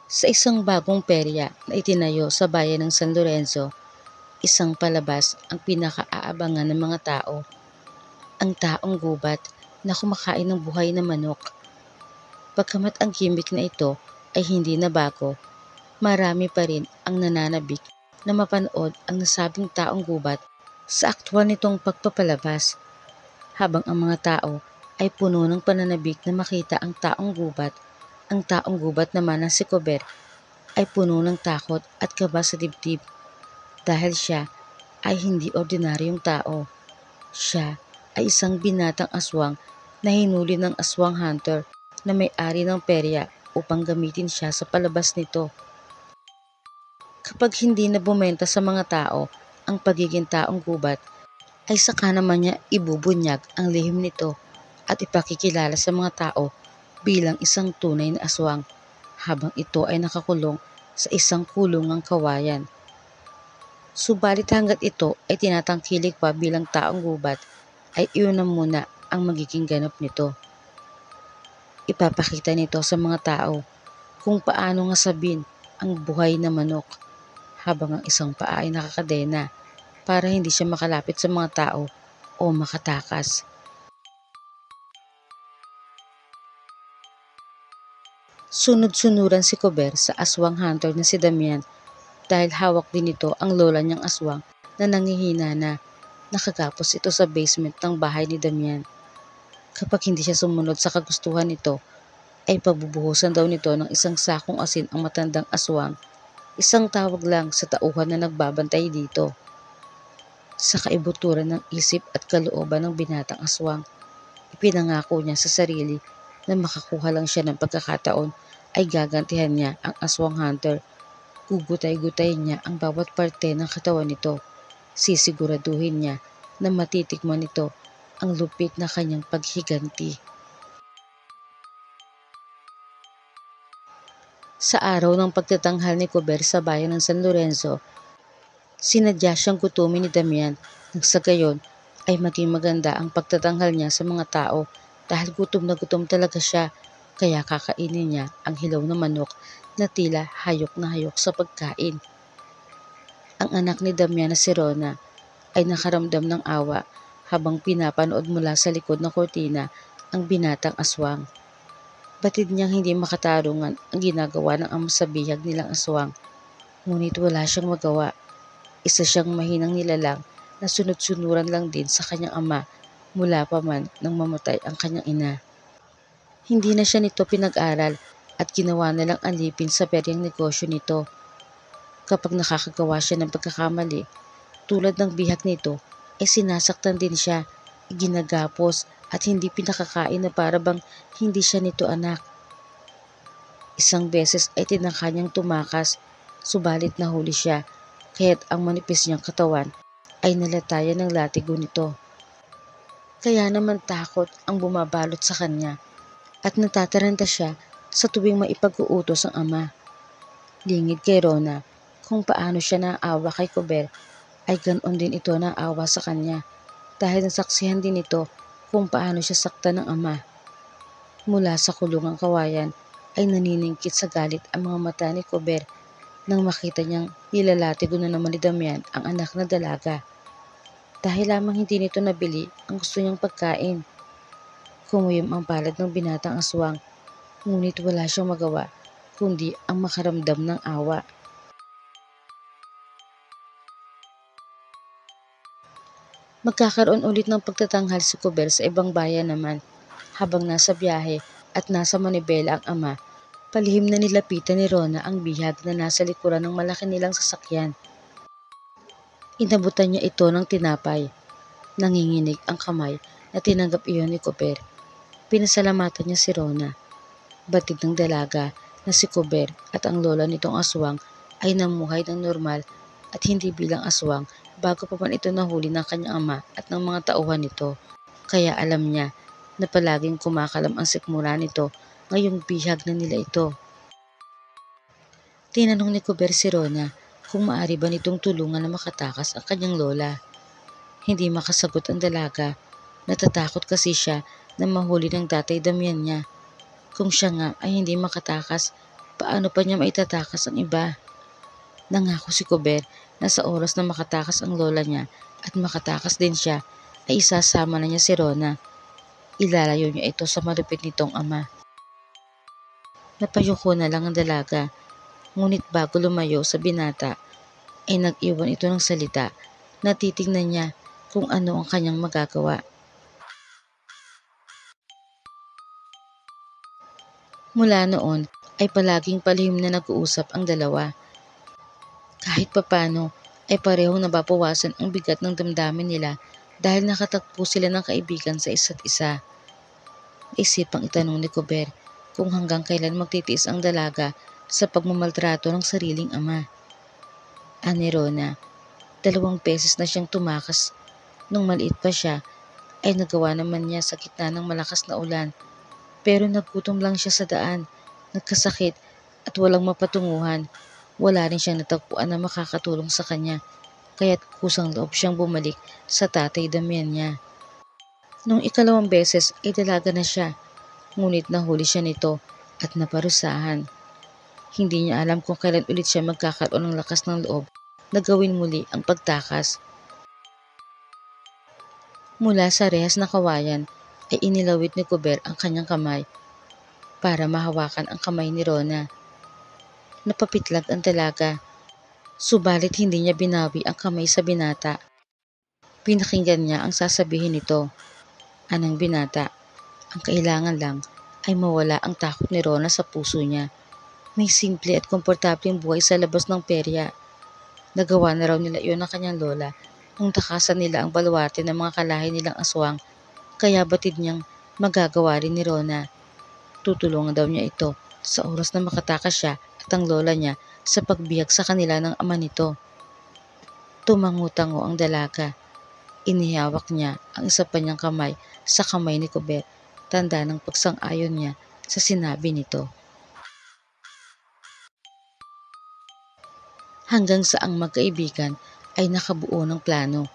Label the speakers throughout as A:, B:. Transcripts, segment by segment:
A: Sa isang bagong perya na itinayo sa bayan ng San Lorenzo, isang palabas ang pinakaaabangan ng mga tao, ang taong gubat na kumakain ng buhay na manok. Pagkamat ang gimmick na ito ay hindi na bago, marami pa rin ang nananabik na mapanood ang nasabing taong gubat sa aktwal nitong pagpapalabas, habang ang mga tao ay puno ng pananabik na makita ang taong gubat. Ang taong gubat naman na si Cober ay puno ng takot at kaba sa dibdib dahil siya ay hindi ordinaryong tao. Siya ay isang binatang aswang na hinuli ng aswang hunter na may-ari ng perya upang gamitin siya sa palabas nito. Kapag hindi na bumenta sa mga tao ang pagiging taong gubat, ay saka naman niya ibubunyag ang lihim nito at ipakikilala sa mga tao bilang isang tunay na aswang habang ito ay nakakulong sa isang kulungang kawayan. Subalit hanggat ito ay tinatangkilik pa bilang taong gubat, ay iyon na muna ang magiging ganap nito. Ipapakita nito sa mga tao kung paano nga sabin ang buhay na manok habang ang isang paa ay nakakadena para hindi siya makalapit sa mga tao o makatakas. Sunod-sunuran si Cober sa aswang hunter na si Damian dahil hawak din nito ang lola niyang aswang na nangihina na. Nakagapos ito sa basement ng bahay ni Damian. Kapag hindi siya sumunod sa kagustuhan nito, ay pagbubuhusan daw nito ng isang sakong asin ang matandang aswang, isang tawag lang sa tauhan na nagbabantay dito. Sa kaibuturan ng isip at kalooban ng binatang aswang, ipinangako niya sa sarili na makakuha lang siya ng pagkakataon ay gagantihan niya ang aswang hunter. Gugutay-gutayin niya ang bawat parte ng katawan nito. Sisiguraduhin niya na matitikman nito ang lupit na kanyang paghiganti. Sa araw ng pagtatanghal ni Cober sa bayan ng San Lorenzo, sinadya siyang gutumin ni Damian nang sa gayon ay maging maganda ang pagtatanghal niya sa mga tao dahil gutom na gutom talaga siya, kaya kakainin niya ang hilaw na manok na tila hayok na hayok sa pagkain. Ang anak ni Damian na si Rona ay nakaramdam ng awa habang pinapanood mula sa likod ng kortina ang binatang aswang. Batid niyang hindi makatarungan ang ginagawa ng ama sa bihag nilang aswang, ngunit wala siyang magawa. Isa siyang mahinang nilalang na sunod-sunuran lang din sa kanyang ama mula pa man nang mamatay ang kanyang ina. Hindi na siya nito pinag-aral at ginawa na lang alipin sa peryang negosyo nito. Kapag nakakagawa siya ng pagkakamali, tulad ng bihag nito, ay sinasaktan din siya, ginagapos at hindi pinakakain na para bang hindi siya nito anak. Isang beses ay tinangka niyang tumakas, subalit nahuli siya, kaya't ang manipis niyang katawan ay nalatayan ng latigo nito. Kaya naman takot ang bumabalot sa kanya at natataranta siya sa tuwing maipag-uutos ang ama. Lingid kay Rona kung paano siya naawa kay Cober, ay ganon din ito naawa sa kanya dahil nasaksihan din ito kung paano siya saktan ng ama. Mula sa kulungang kawayan ay naniningkit sa galit ang mga mata ni Cober nang makita niyang nilalatigo na naman ni Damian ang anak na dalaga. Dahil lamang hindi nito nabili ang gusto niyang pagkain. Kumuyom ang palad ng binatang aswang, ngunit wala siyang magawa kundi ang makaramdam ng awa. Magkakaroon ulit ng pagtatanghal si Cober sa ibang bayan naman. Habang nasa biyahe at nasa manibela ang ama, palihim na nilapitan ni Rona ang bihag na nasa likuran ng malaki nilang sasakyan. Inabutan niya ito ng tinapay. Nanginginig ang kamay na tinanggap iyon ni Cober. Pinasalamatan niya si Rona. Batid ng dalaga na si Cober at ang lola nitong aswang ay namuhay ng normal at hindi bilang aswang bago pa man ito nahuli ng kanyang ama at ng mga tauhan nito. Kaya alam niya na palaging kumakalam ang sikmura nito ngayong bihag na nila ito. Tinanong ni Cober si Rona kung maaari ba nitong tulungan na makatakas ang kanyang lola. Hindi makasagot ang dalaga. Natatakot kasi siya na mahuli ng tatay Damian niya. Kung siya nga ay hindi makatakas, paano pa niya maitatakas ang iba? Nangako si Kuber na sa oras na makatakas ang lola niya at makatakas din siya, ay isasama na niya si Rona. Ilalayo niya ito sa malupit nitong ama. Napayuko na lang ang dalaga, ngunit bago lumayo sa binata, ay nag-iwan ito ng salita na titignan niya kung ano ang kanyang magagawa. Mula noon ay palaging palihim na nag-uusap ang dalawa. Kahit papano ay parehong nababawasan ang bigat ng damdamin nila dahil nakatagpo sila ng kaibigan sa isa't isa. Isipang itanong ni Kuber kung hanggang kailan magtitiis ang dalaga sa pagmamaltrato ng sariling ama. Ani Rona, 2 beses na siyang tumakas. Nung maliit pa siya, ay nagawa naman niya sa gitna ng malakas na ulan. Pero naggutom lang siya sa daan, nagkasakit at walang mapatunguhan. Wala rin siyang natagpuan na makakatulong sa kanya, kaya't kusang loob siyang bumalik sa tatay Damian niya. Nung 2 beses ay dalaga na siya, ngunit nahuli siya nito at naparusahan. Hindi niya alam kung kailan ulit siya magkakaroon ng lakas ng loob na gawin muli ang pagtakas. Mula sa rehas na kawayan ay inilawit ni Kuber ang kanyang kamay para mahawakan ang kamay ni Rona. Napapitlag ang dalaga, subalit hindi niya binawi ang kamay sa binata. Pinakinggan niya ang sasabihin nito. Anang binata, ang kailangan lang ay mawala ang takot ni Rona sa puso niya. May simple at komportableng buhay sa labas ng perya. Nagawa na raw nila iyon ng kanyang lola nung takasan nila ang baluarte ng mga kalahi nilang aswang, kaya batid niyang magagawa rin ni Rona. Tutulungan daw niya ito sa oras na makatakas siya at ang lola niya sa pagbihag sa kanila ng ama nito. Tumango-tango ang dalaga. Inihawak niya ang isa pa niyang kamay sa kamay ni Kuber, tanda ng pagsang-ayon niya sa sinabi nito. Hanggang sa ang magkaibigan ay nakabuo ng plano.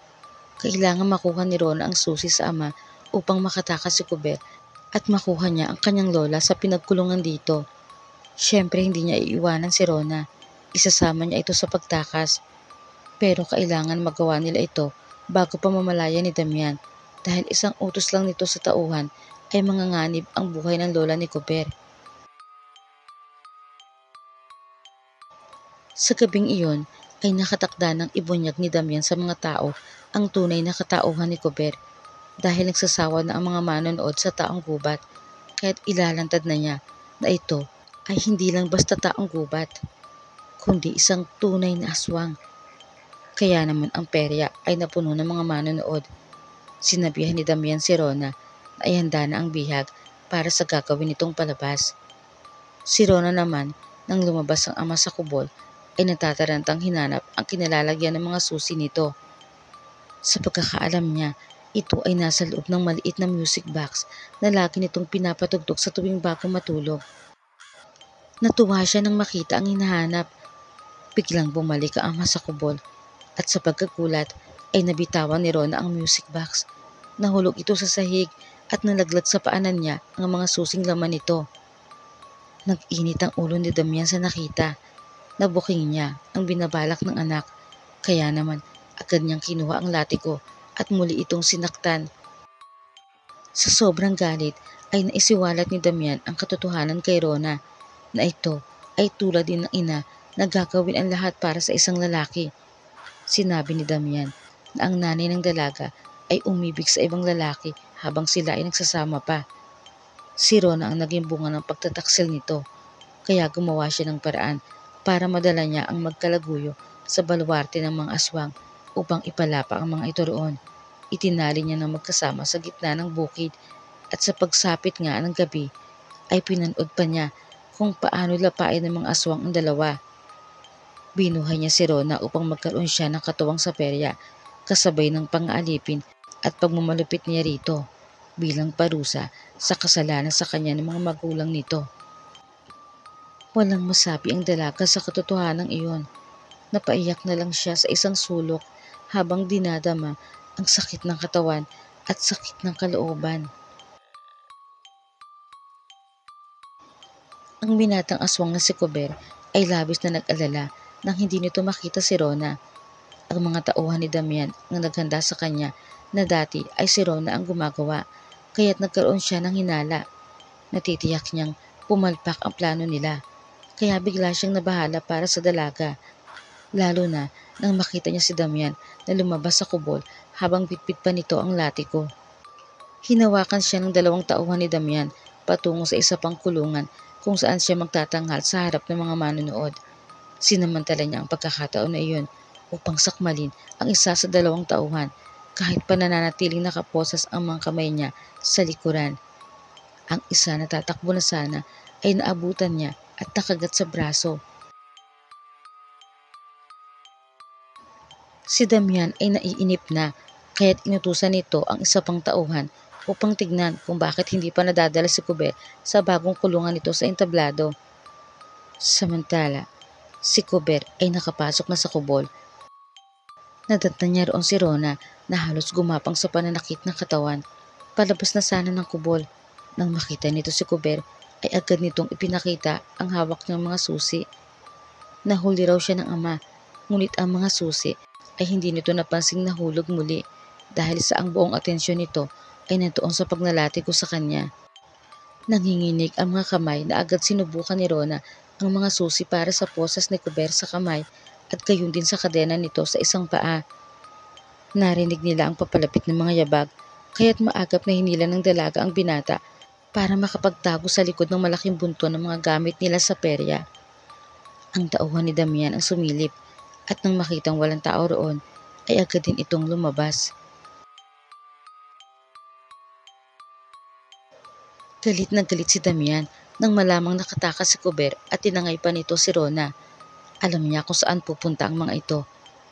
A: Kailangan makuha ni Rona ang susi sa ama upang makatakas si Kuber at makuha niya ang kanyang lola sa pinagkulungan dito. Siyempre hindi niya iiwanan si Rona. Isasama niya ito sa pagtakas. Pero kailangan magawa nila ito bago pa mamalaya ni Damian dahil isang utos lang nito sa tauhan ay manganganib ang buhay ng lola ni Kuber. Sa gabing iyon ay nakatakda ng ibunyag ni Damian sa mga tao ang tunay na katauhan ni Kuber dahil nagsasawa na ang mga manonood sa taong gubat, kaya't ilalantad na niya na ito ay hindi lang basta taong gubat, kundi isang tunay na aswang. Kaya naman ang perya ay napuno ng mga manonood. Sinabihan ni Damian si Rona na ay handa na ang bihag para sa gagawin nitong palabas. Si Rona naman, nang lumabas ang ama sa kubol, ay natatarantang hinanap ang kinalalagyan ng mga susi nito. Sa pagkakaalam niya, ito ay nasa loob ng maliit na music box na lagi nitong pinapatugtog sa tuwing bago matulog. Natuwa siya nang makita ang hinahanap. Biglang bumalik ang ama sa kubol at sa pagkagulat ay nabitawan ni Rona ang music box. Nahulog ito sa sahig at nalaglag sa paanan niya ang mga susing laman nito. Nag-init ang ulo ni Damian sa nakita. Nabuking niya ang binabalak ng anak, kaya naman agad niyang kinuha ang latiko at muli itong sinaktan. Sa sobrang galit ay naisiwalat ni Damian ang katotohanan kay Rona na ito ay tulad din ng ina na gagawin ang lahat para sa isang lalaki. Sinabi ni Damian na ang nanay ng dalaga ay umibig sa ibang lalaki habang sila ay nagsasama pa. Si Rona ang naging bunga ng pagtataksil nito, kaya gumawa siya ng paraan para madala niya ang magkalaguyo sa baluarte ng mga aswang upang ipalapa ang mga ito roon. Itinali niya ng magkasama sa gitna ng bukid at sa pagsapit nga ng gabi ay pinanood pa niya kung paano lapain ng mga aswang ang dalawa. Binuhay niya si Rona upang magkaroon siya ng katuwang sa perya kasabay ng pang-aalipin at pagmamalupit niya rito bilang parusa sa kasalanan sa kanya ng mga magulang nito. Walang masabi ang dalaga sa katotohanan iyon. Napaiyak na lang siya sa isang sulok habang dinadama ang sakit ng katawan at sakit ng kalooban. Ang binatang aswang na si Kuber ay labis na nag-alala nang hindi nito makita si Rona. Ang mga tauhan ni Damian ang naghanda sa kanya na dati ay si Rona ang gumagawa, kaya't nagkaroon siya ng hinala. Natitiyak niyang pumalpak ang plano nila, kaya bigla siyang nabahala para sa dalaga, lalo na nang makita niya si Damian na lumabas sa kubol habang bitbit pa nito ang latiko. Hinawakan siya ng dalawang tauhan ni Damian patungo sa isa pang kulungan kung saan siya magtatanghal sa harap ng mga manonood. Sinamantala niya ang pagkakataon na iyon upang sakmalin ang isa sa dalawang tauhan kahit pa nananatiling nakaposas ang mga kamay niya sa likuran. Ang isa na tatakbo na sana ay naabutan niya at nakagat sa braso. Si Damian ay naiinip na, kaya't inutusan nito ang isa pang tauhan upang tignan kung bakit hindi pa nadadala si Kuber sa bagong kulungan nito sa entablado. Samantala, si Kuber ay nakapasok na sa kubol. Nadatnan niya roon si Rona na halos gumapang sa pananakit ng katawan. Palabas na sana ng kubol. Nang makita nito si Kuber ay agad nitong ipinakita ang hawak niyang mga susi. Nahuli raw siya ng ama, ngunit ang mga susi ay hindi nito napansing nahulog muli dahil sa ang buong atensyon nito ay nandoon sa pagnalati ko sa kanya. Nanginginig ang mga kamay na agad sinubukan ni Rona ang mga susi para sa posas ni Kuber sa kamay at gayon din sa kadena nito sa isang paa. Narinig nila ang papalapit ng mga yabag, kaya't maagap na hinila ng dalaga ang binata para makapagtago sa likod ng malaking bunto ng mga gamit nila sa perya. Ang tauhan ni Damian ang sumilip at nang makitang walang tao roon ay agad din itong lumabas. Galit na galit si Damian nang malamang nakatakas si Kuber at tinangay pa nito si Rona. Alam niya kung saan pupunta ang mga ito,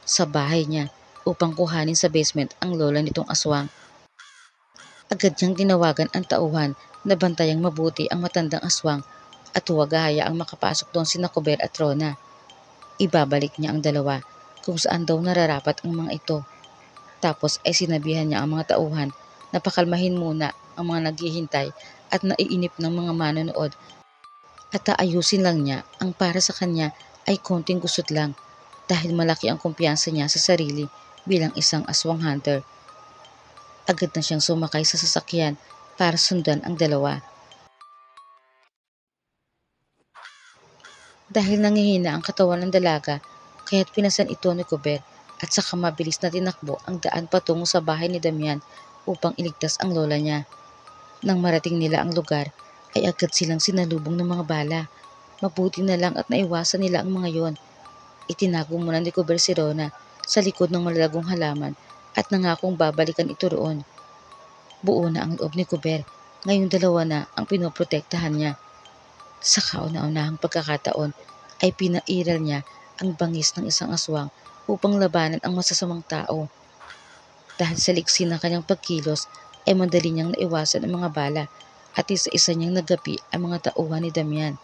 A: sa bahay niya, upang kuhanin sa basement ang lola nitong aswang. Agad niyang tinawagan ang tauhan na bantayang mabuti ang matandang aswang at huwag hayaang makapasok doon sina Kuber at Rona. Ibabalik niya ang dalawa kung saan daw nararapat ang mga ito. Tapos ay sinabihan niya ang mga tauhan na pakalmahin muna ang mga naghihintay at naiinip ng mga manonood at aayusin lang niya ang para sa kanya ay konting gusot lang dahil malaki ang kumpiyansa niya sa sarili bilang isang aswang hunter. Agad na siyang sumakay sa sasakyan para sundan ang dalawa. Dahil nangihina ang katawan ng dalaga, kaya't pinasan ito ni Kuber at saka mabilis na tinakbo ang daan patungo sa bahay ni Damian upang iligtas ang lola niya. Nang marating nila ang lugar, ay agad silang sinalubong ng mga bala. Mabuti na lang at naiwasan nila ang mga yon. Itinago muna ni Kuber si Rona sa likod ng malalagong halaman at nangakong babalikan ito roon. Buo na ang loob ni Kuber, ngayong dalawa na ang pinoprotektahan niya. Sa kauna-unahang pagkakataon ay pinairal niya ang bangis ng isang aswang upang labanan ang masasamang tao. Dahil sa liksi ng kanyang pagkilos ay madali niyang naiwasan ang mga bala at isa-isa niyang nagapi ang mga tauhan ni Damian.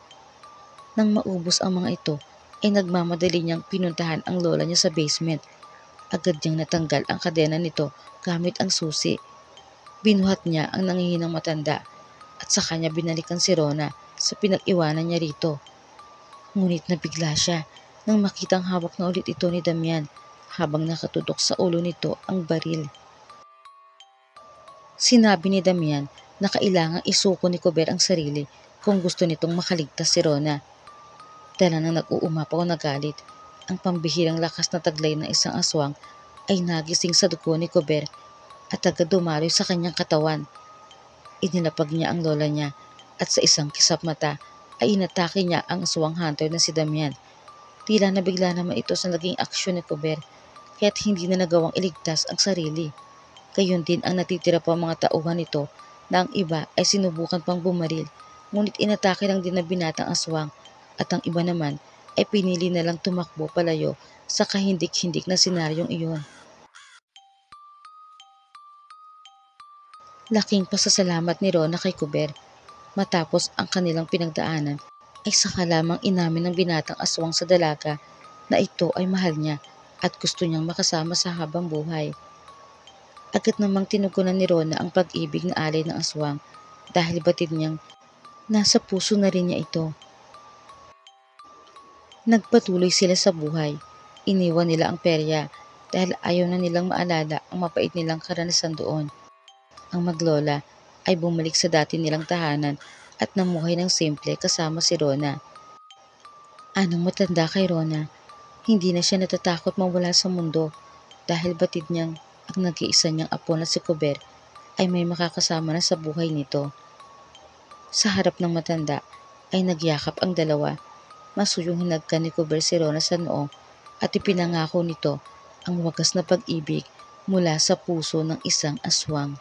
A: Nang maubos ang mga ito ay nagmamadali niyang pinuntahan ang lola niya sa basement. Agad niyang natanggal ang kadena nito gamit ang susi. Binuhat niya ang nangihinang matanda at sa kanya binalikan si Rona sa pinag-iwanan niya rito. Ngunit nabigla siya nang makitang hawak na ulit ito ni Damian habang nakatutok sa ulo nito ang baril. Sinabi ni Damian na kailangang isuko ni Kuber ang sarili kung gusto nitong makaligtas si Rona. Dala ng nag-uumapaw na galit, ang pambihirang lakas na taglay ng isang aswang ay nagising sa dugo ni Kuber at agad dumaloy sa kanyang katawan. Inilapag niya ang lola niya at sa isang kisap mata ay inatake niya ang aswang hunter na si Damian. Tila nabigla naman ito sa naging aksyon ni Kuber kaya't hindi na nagawang iligtas ang sarili. Gayon din ang natitira pa mga tauhan nito na ang iba ay sinubukan pang bumaril ngunit inatake lang din ng binatang aswang at ang iba naman ay pinili na lang tumakbo palayo sa kahindik-hindik na senaryong iyon. Laking pasasalamat ni Rona kay Kuber. Matapos ang kanilang pinagdaanan ay saka lamang inamin ng binatang aswang sa dalaga na ito ay mahal niya at gusto niyang makasama sa habang buhay. Agad namang tinugunan ni Rona ang pag-ibig na alay ng aswang dahil batid niyang nasa puso na rin niya ito. Nagpatuloy sila sa buhay. Iniwan nila ang perya dahil ayaw na nilang maalala ang mapait nilang karanasan doon. Ang maglola ay bumalik sa dati nilang tahanan at namuhay ng simple kasama si Rona. Anong matanda kay Rona? Hindi na siya natatakot mawala sa mundo dahil batid niyang ang nag-iisa niyang apo na si Kuber ay may makakasama na sa buhay nito. Sa harap ng matanda ay nagyakap ang dalawa. Masuyong hinagkan ni Kuber si Rona sa noo at ipinangako nito ang wagas na pag-ibig mula sa puso ng isang aswang.